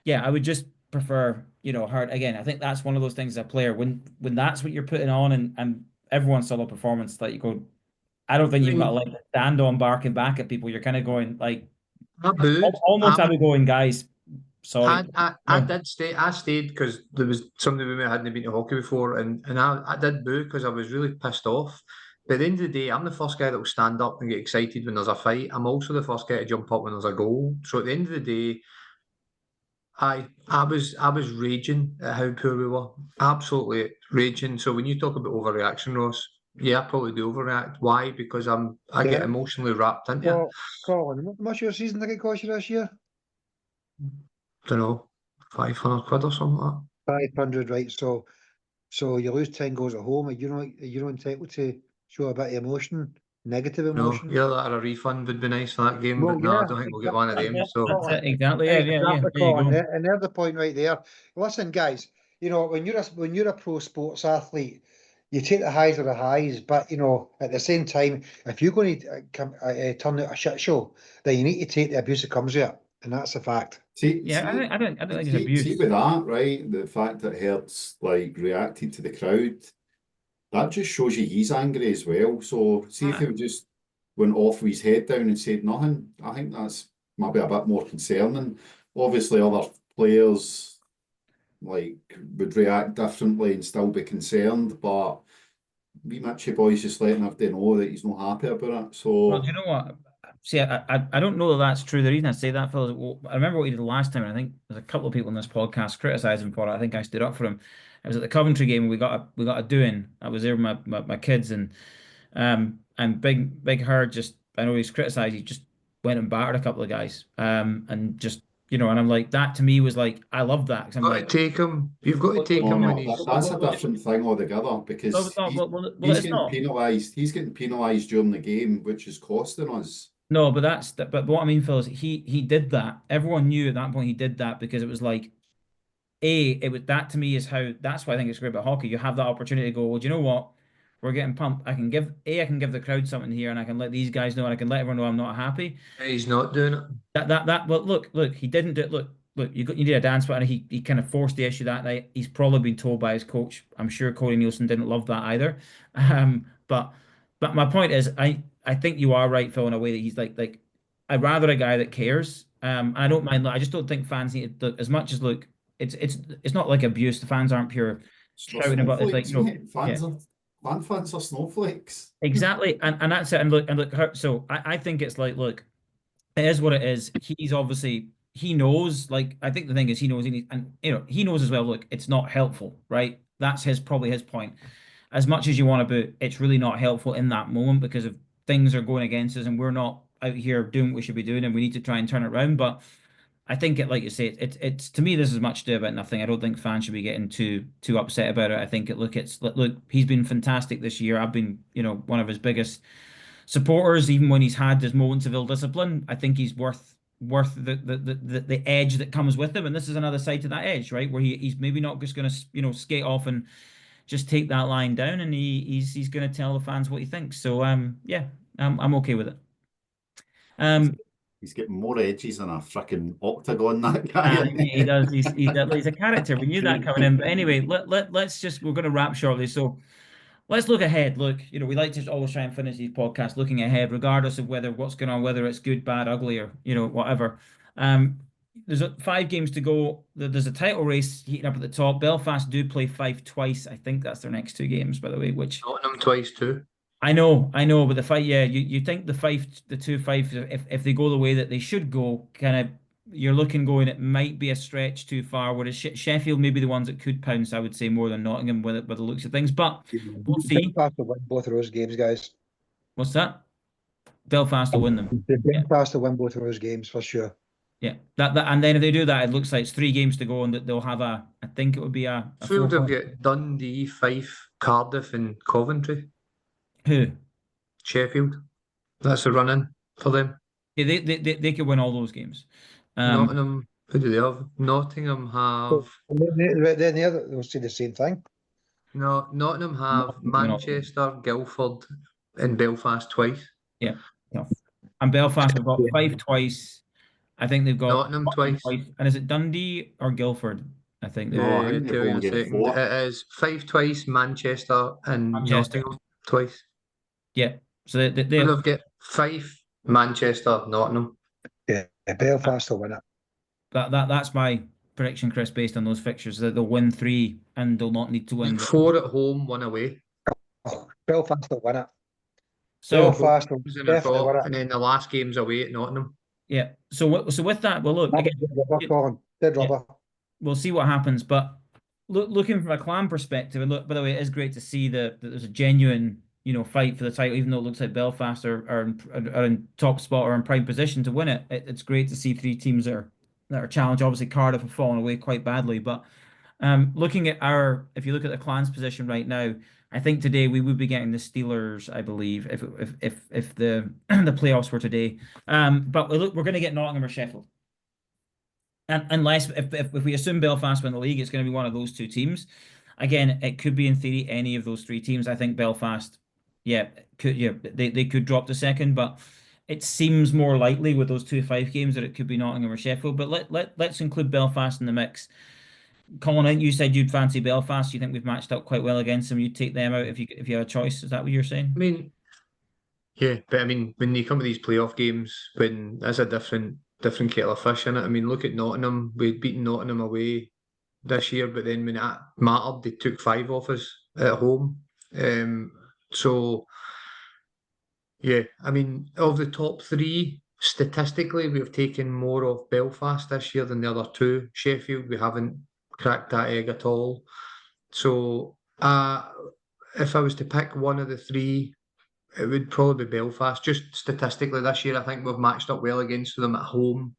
yeah, I would just prefer, Hart again. I think that's one of those things as a player when that's what you're putting on and everyone saw the performance that you go. I don't think I you've got to mean, like stand on barking back at people. You're kind of going like I booed. almost I would going, guys, sorry. I did stay. I stayed because there was somebody with me I hadn't been to hockey before, and I did boo because I was really pissed off. But at the end of the day, I'm the first guy that will stand up and get excited when there's a fight. I'm also the first guy to jump up when there's a goal. So at the end of the day, I was raging at how poor we were. Absolutely raging. So when you talk about overreaction, Ross, yeah, I probably do overreact. Why? Because I get Yeah. emotionally wrapped into it. Well, Colin, what's your season ticket cost you this year? Don't know, 500 quid or something like that. 500, right? So you lose 10 goals at home. Are you not entitled to show a bit of emotion, negative No, emotion? either that or a refund would be nice for that game, Well, but no, I yeah, don't think we'll get one of exactly, them. So That's Colin. it, exactly. Yeah, yeah, yeah. Exactly, There you Colin. go. And there's the point right there. Listen, guys, when you're a pro sports athlete, you take the highs of the highs, but at the same time, if you're going to turn out a shit show, then you need to take the abuse that comes with it, and that's a fact. see, Yeah, see, I don't think it's see abuse. with that, right? The fact that Hertz like reacted to the crowd, that just shows you he's angry as well. So see if Ah, he just went off with his head down and said nothing, I think that's maybe a bit more concerning. Obviously, other players like would react differently and still be concerned, but we Mitchie boys just letting everybody know that he's not happy about it. well, do So you know what? See, I don't know that that's true. The reason I say that, Phil, is, well, I remember what he did last time, and I think there's a couple of people in this podcast criticizing him for it. I think I stood up for him. It was at the Coventry game. We got a doing. I was there with my kids, and big Herd just, I know he's criticized. He just went and battered a couple of guys, and just, and I'm like, that to me was like, I love that because I'm got to like, take him. You've got to well, take no, him when no, he's. that's a different thing altogether no, because no, he's well, he's it's getting not. penalised. He's getting penalised during the game, which is costing us. No, but but what I mean, Phil, is he did that. Everyone knew at that point he did that because it was like, it was that to me is how that's why I think it's great about hockey. You have that opportunity to go, well, do you know what? We're getting pumped. I can give the crowd something here, and I can let these guys know, and I can let everyone know I'm not happy. He's not doing it. Well, look, he didn't do it. Look, you need a dance partner. He kind of forced the issue that night. He's probably been told by his coach. I'm sure Cody Nielsen didn't love that either. But my point is, I think you are right, Phil, in a way that he's like I'd rather a guy that cares. I don't mind. I just don't think fans need to, look, as much as look. It's not like abuse. The fans aren't pure They're shouting about. It's like, snowflakes, mate. yeah. Fans are snowflakes. Exactly, and that's it. And look, so I think it's like, look, it is what it is. He's obviously he knows. Like, I think the thing is he knows, and he knows as well. Look, it's not helpful, right? That's probably his point. As much as you want to, but it's really not helpful in that moment because of things are going against us, and we're not out here doing what we should be doing, and we need to try and turn it around. But I think it, like you say, it's to me this is much ado about nothing. I don't think fans should be getting too upset about it. I think look, he's been fantastic this year. I've been, one of his biggest supporters, even when he's had his moments of ill discipline. I think he's worth the edge that comes with him. And this is another side to that edge, right? Where he's maybe not just going to, skate off and just take that line down, and he's going to tell the fans what he thinks. So yeah, I'm okay with it. He's getting more edges than a freaking octagon, that guy. He does. He's a character. We knew that coming in. But anyway, we're going to wrap shortly. So let's look ahead. Look, we like to always try and finish these podcasts looking ahead, regardless of what's going on, whether it's good, bad, ugly, or whatever. There's 5 games to go. There's a title race heating up at the top. Belfast do play Fife twice. I think that's their next 2 games, by the way. Which Nottingham twice too. I know, but the fight, yeah, you think the 2 Fife, if they go the way that they should go, kind of, you're looking going, it might be a stretch too far. Whereas Sheffield may be the ones that could pounce, I would say, more than Nottingham with the looks of things. But we'll see. Belfast will win both of those games, guys. What's that? Belfast will win them. Yeah. Belfast will win both of those games for sure. Yeah, and then if they do that, it looks like it's 3 games to go, and that they'll have I think it would be a Sheffield have got Dundee, Fife, Cardiff, and Coventry. Who? Sheffield. That's a run-in for them. Yeah, they could win all those games. Nottingham, who do they have? Nottingham have. Then the other, they'll say the same thing. No, Nottingham have Manchester, Guildford, and Belfast twice. Yeah. And Belfast have got Fife twice. I think they've got Nottingham twice. And is it Dundee or Guildford? I think they've I think tell you in a second. It is Fife twice, Manchester, and Nottingham twice. Yeah. So they've got Fife, Manchester, Nottingham. Yeah, Belfast will win it. That's my prediction, Chris, based on those fixtures, that they'll win 3 and they'll not need to win 4 at home, 1 away. Oh, Belfast will win it. So Belfast will definitely win it. And then the last game's away at Nottingham. Yeah. So with that, well, look again. Dead rubber. We'll see what happens, but looking from a Clan perspective, and look, by the way, it is great to see that there's a genuine, fight for the title, even though it looks like Belfast are in top spot or in prime position to win it. It's great to see 3 teams that are challenged. Obviously, Cardiff have fallen away quite badly, but looking at if you look at the Clan's position right now, I think today we would be getting the Steelers, I believe, if the the playoffs were today. But look, we're going to get Nottingham or Sheffield. And unless if we assume Belfast win the league, it's going to be one of those 2 teams. Again, it could be in theory any of those 3 teams. I think Belfast, they could drop to second, but it seems more likely with those 2 5 games that it could be Nottingham or Sheffield. But let's include Belfast in the mix. Colin, I think you said you'd fancy Belfast. You think we've matched up quite well against them. You'd take them out if you had a choice. Is that what you're saying? I mean, yeah, but I mean, when you come to these playoff games, when there's a different kettle of fish in it. I mean, look at Nottingham. We'd beaten Nottingham away this year, but then when it mattered, they took 5 off us at home. So, yeah, I mean, of the top 3, statistically, we've taken more of Belfast this year than the other 2. Sheffield, we haven't cracked that egg at all. So, if I was to pick one of the 3, it would probably be Belfast. Just statistically this year, I think we've matched up well against them at home.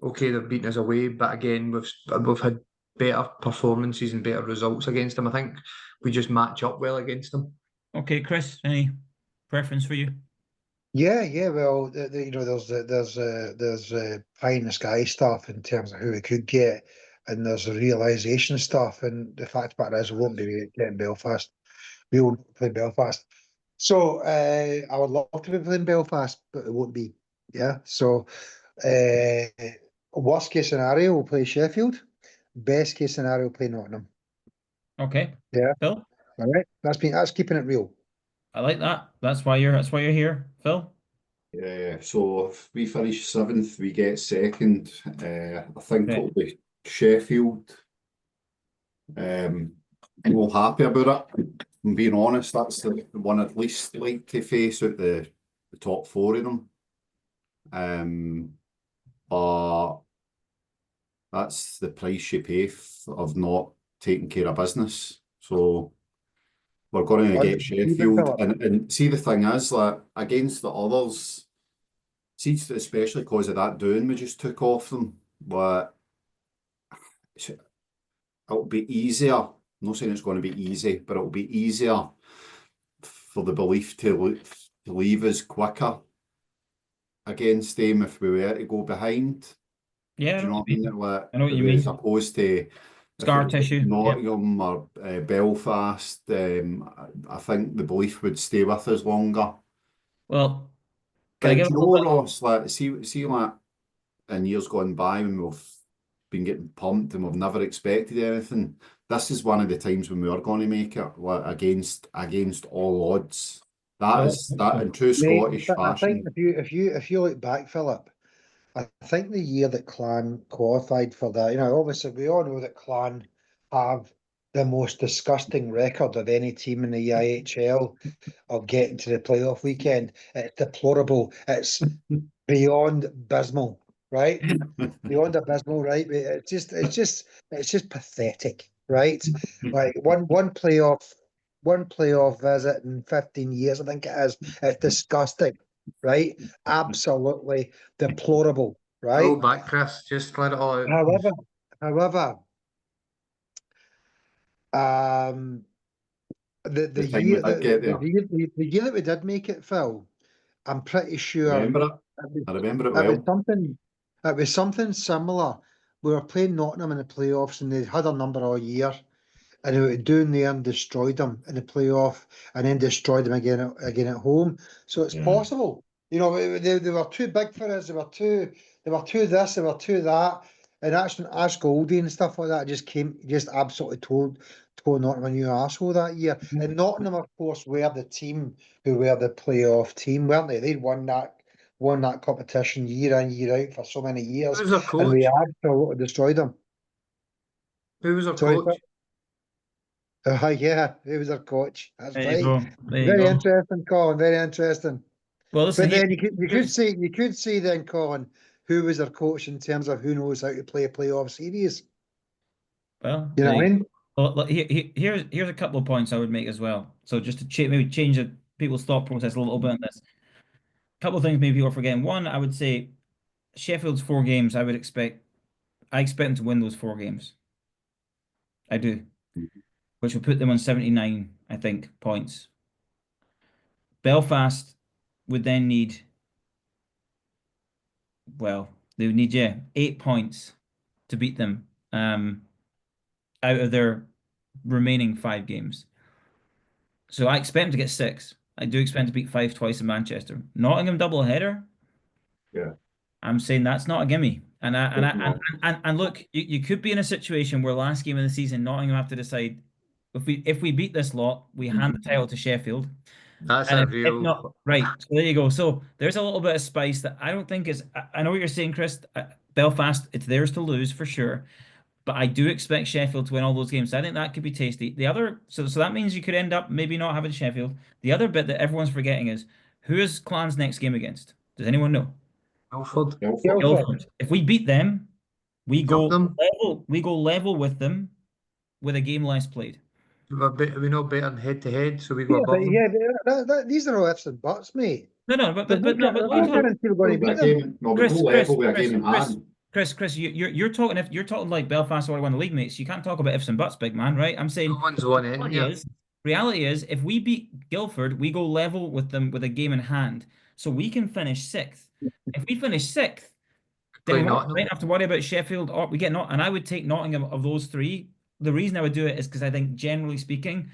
Okay, they've beaten us away, but again, we've had better performances and better results against them. I think we just match up well against them. Okay, Chris, any preference for you? Yeah. Well, there's pie in the sky stuff in terms of who we could get, and there's the realisation stuff. And the fact about it is, we won't be getting Belfast. We won't play Belfast. So I would love to be playing Belfast, but it won't be. Yeah. So worst case scenario, we'll play Sheffield. Best case scenario, we'll play Nottingham. Okay. Yeah. Phil? All right. That's keeping it real. I like that. That's why you're here, Phil. Yeah. So if we finish 7th, we get 2nd. I think it'll be Sheffield. I'm all happy about it. I'm being honest, that's the one I'd least like to face out the top 4 of them. But that's the price you pay of not taking care of business. So we're going to get Sheffield. And see, the thing is, like, against the others, See, especially because of that doing we just took off them, but it'll be easier. I'm not saying it's going to be easy, but it'll be easier for the belief to leave us quicker against them if we were to go behind. Yeah, Do you know what I mean? Like, I know what you as mean. opposed to if Scar it was tissue. Yeah. Nottingham or Belfast, I think the belief would stay with us longer. Well, can I But give do a you little know, bit? Ross, like, see, like, in years gone by when we've been getting pumped and we've never expected anything, this is one of the times when we are going to make it, like, against all odds. That Well, is that in true Mate, Scottish I think fashion. if you look back, Philip, I think the year that Clan qualified for that, obviously we all know that Clan have the most disgusting record of any team in the IHL of getting to the playoff weekend. It's deplorable. It's beyond abysmal, right? Beyond abysmal, right? It's just pathetic, right? Like one playoff visit in 15 years, I think it is. It's disgusting, right? Absolutely deplorable, Roll right? back, Chris. Just let it all out. However, um, the The time we year did get there, the year that we did make it, Phil, I'm pretty sure remember it? it was, I remember it it was well. something. It was something similar. We were playing Nottingham in the playoffs, and they had a number all year, and they went down there and destroyed them in the playoff, and then destroyed them again at home. So it's Yeah. possible. They were too big for us. They were too this. They were too that. And Ash Goldie and stuff like that just absolutely told Nottingham a new arsehole that year. And Nottingham, of course, were the team who were the playoff team, weren't they? They'd won that competition year in, year out for so many Who years, was our and we coach? absolutely destroyed them. Who was our Sorry, coach? yeah, he was our coach. That's There you right. go. There you Very go. interesting, Colin. Very interesting. Well, listen But here. then you could say then, Colin, who was our coach in terms of who knows how to play a playoff series. Well, You know there what you I go. mean? Well, look, here's a couple of points I would make as well. So just to maybe change people's thought process a little bit on this. A couple of things maybe people are forgetting. One, I would say Sheffield's 4 games. I expect them to win those 4 games. I do, which will put them on 79, I think, points. Belfast would then need, well, they would need, 8 points to beat them out of their remaining 5 games. So I expect them to get 6. I do expect them to beat 5 twice in Manchester. Nottingham double header. Yeah. I'm saying that's not a gimme. And I and Good I knock. and look, you could be in a situation where last game of the season, Nottingham have to decide if we beat this lot, we hand the title to Sheffield. That's And a if not, real. right. So there you go. So there's a little bit of spice that I don't think is. I know what you're saying, Chris. Belfast, it's theirs to lose for sure. But I do expect Sheffield to win all those games. So I think that could be tasty. The other, so that means you could end up maybe not having Sheffield. The other bit that everyone's forgetting is who is Clan's next game against? Does anyone know? Milford. Belfort. Guildford. Guildford. If we beat them, we Jump go them. level. We go level with them with a game less played. We know better than head to head, so we go Yeah, but above them. yeah, these are all ifs and buts, mate. No, no, but There's but no, but no, but there's what are you no talking? guarantee we're going to We've got beat a them. game. No, we go Chris, Chris, level with a Chris, game in Chris, hand. Chris, you're talking if you're talking like Belfast already won the league, mates. You can't talk about ifs and buts, big man, right? I'm saying No one's won in reality yet. is reality is if we beat Guildford, we go level with them with a game in hand, so we can finish sixth. If we finish sixth, then Play we Nottingham. might have to worry about Sheffield or we get not. And I would take Nottingham of those three. The reason I would do it is because I think generally speaking,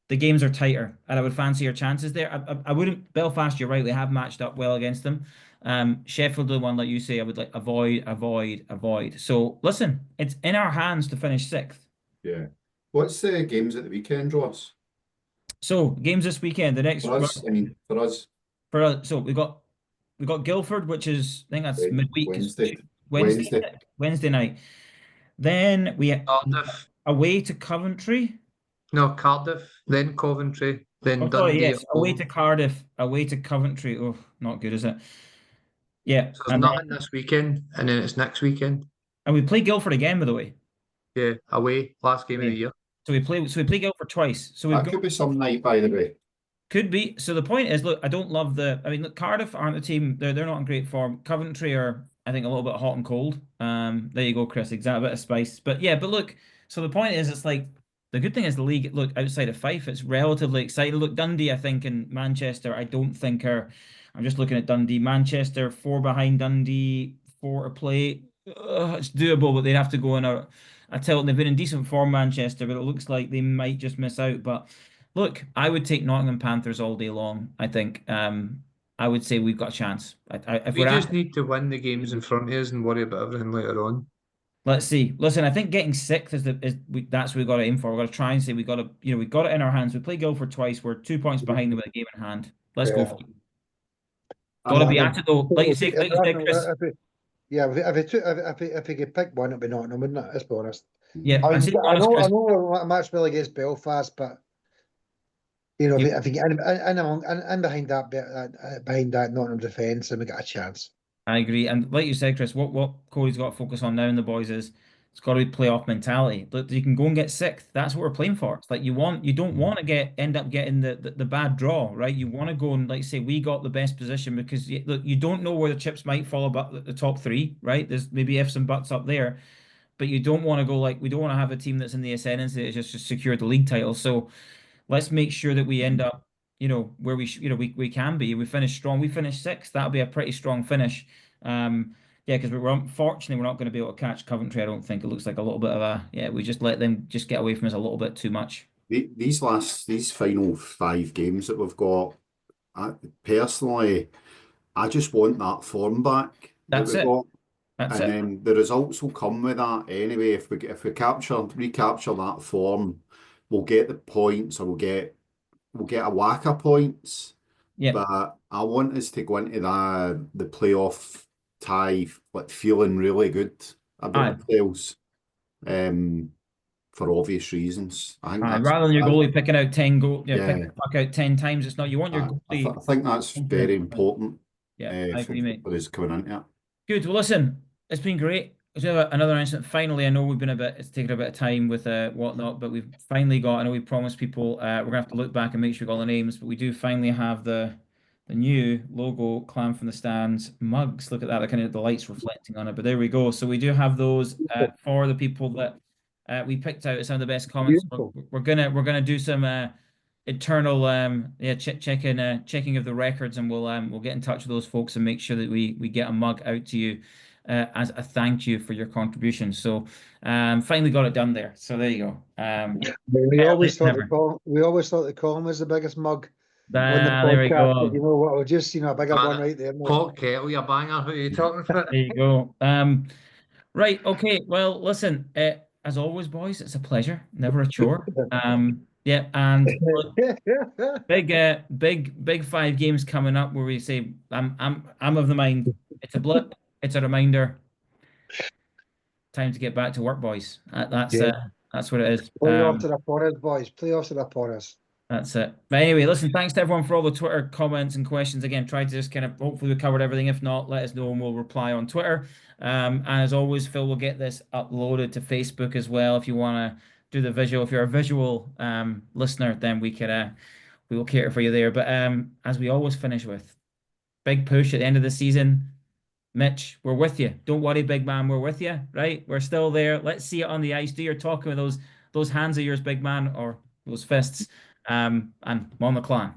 the games are tighter, and I would fancy your chances there. I wouldn't Belfast. You're right; they have matched up well against them. Sheffield, the one like you say, I would like avoid, avoid, avoid. So listen, it's in our hands to finish sixth. Yeah. What's the games at the weekend, Ross? So games this weekend. The next For us, I mean, for us, for us. So we got Guildford, which is I think that's midweek. Wednesday. Wednesday Wednesday. Wednesday night. Then we Cardiff. away to Coventry. No, Cardiff. Then Coventry. Then Oh, sorry, Dundee at yes, away home. to Cardiff, away to Coventry. Oh, not good, is it? Yeah, So there's nothing this weekend, and then it's next weekend. and we play Guildford again, by the way. Yeah, away. Last game of the year. So we play Guildford twice. So we've That got could be some night, by the way. Could be. So the point is, look, I don't love the. I mean, look, Cardiff aren't the team. They're not in great form. Coventry are, I think, a little bit hot and cold. There you go, Chris. Exact bit of spice. But yeah, but look. So the point is, it's like the good thing is the league. Look, outside of Fife, it's relatively exciting. Look, Dundee, I think, and Manchester, I don't think are. I'm just looking at Dundee. Manchester, four behind Dundee, four to play. It's doable, but they'd have to go in a. I tell them they've been in decent form, Manchester, but it looks like they might just miss out. But look, I would take Nottingham Panthers all day long. I think I would say we've got a chance. If We we're just asked, need to win the games in front of us and worry about everything later on. let's see. Listen, I think getting sixth that's what we've got to aim for. We've got to try and say we got to, we've got it in our hands. We play Guildford twice. We're 2 points behind them with a game in hand. Let's go Yeah. for it. Got to I'm, be I at it though. Like you said, Chris. Yeah, if he could pick one, it'd be Nottingham, wouldn't it? Let's be honest. Yeah, I and mean, to be honest, I Chris. know a match will against Belfast, but Yeah, if you get in behind behind that Nottingham defence, then we got a chance. I agree. And like you said, Chris, what Cody's got to focus on now in the boys is it's got to be playoff mentality. Look, you can go and get sixth. That's what we're playing for. It's like you don't want to end up getting the bad draw, right? You want to go and like say we got the best position because look, you don't know where the chips might fall about the top three, right? There's maybe ifs and buts up there, but you don't want to go like we don't want to have a team that's in the ascendancy that just secured the league title. So let's make sure that we end up, where we can be. We finish strong. We finish sixth. That'll be a pretty strong finish. Yeah, because we're unfortunately we're not going to be able to catch Coventry. I don't think it looks like a little bit of a we just let them just get away from us a little bit too much. these final 5 games that we've got, personally, I just want that form back that That's we it. got. That's And it. then the results will come with that anyway. If we recapture that form, we'll get the points, or we'll get a whack of points. Yeah. But I want us to go into the playoff tie like feeling really good about Aye. ourselves, for obvious reasons. I think Aye. that's Rather than your goalie picking out 10 picking yeah. the puck out 10 times, it's not you want your goalie I think that's very confident. important, Yeah, I for, agree, mate. for us coming into it. Good. Well, listen, it's been great. It's another incident. Finally, I know it's taken a bit of time with whatnot, but we've finally got. I know we promised people we're gonna have to look back and make sure we got all the names, but we do finally have the new logo Clan from the Stands mugs. Look at that, kind of the lights reflecting on it. But there we go. So we do have those for the people that we picked out as some of the best comments. Beautiful. We're gonna do some internal checking of the records, and we'll get in touch with those folks and make sure that we get a mug out to you as a thank you for your contribution. So finally got it done there. So there you go. We Better always late than thought never. the column was the biggest mug on the There we podcast, but go. you know what? We'll just a bigger one Man, right there, mate. pot kettle, you banger. Who are you talking about? There you go. Right, okay. Well, listen, as always, boys, it's a pleasure, never a chore. Yeah, and look, big 5 games coming up where we say I'm of the mind it's a blip, it's a reminder. Time to get back to work, boys. Yeah. That's what it is. Playoffs are upon us, boys. Playoffs are upon us. That's it. But anyway, listen, thanks to everyone for all the Twitter comments and questions. Again, try to just kind of hopefully we covered everything. If not, let us know and we'll reply on Twitter. And as always, Phil will get this uploaded to Facebook as well. If you want to do the visual, if you're a visual listener, then we will cater for you there. But as we always finish with, big push at the end of the season. Mitch, we're with you. Don't worry, big man, we're with you, right? We're still there. Let's see it on the ice. Do your talking with those hands of yours, big man, or those fists. And on the Clan.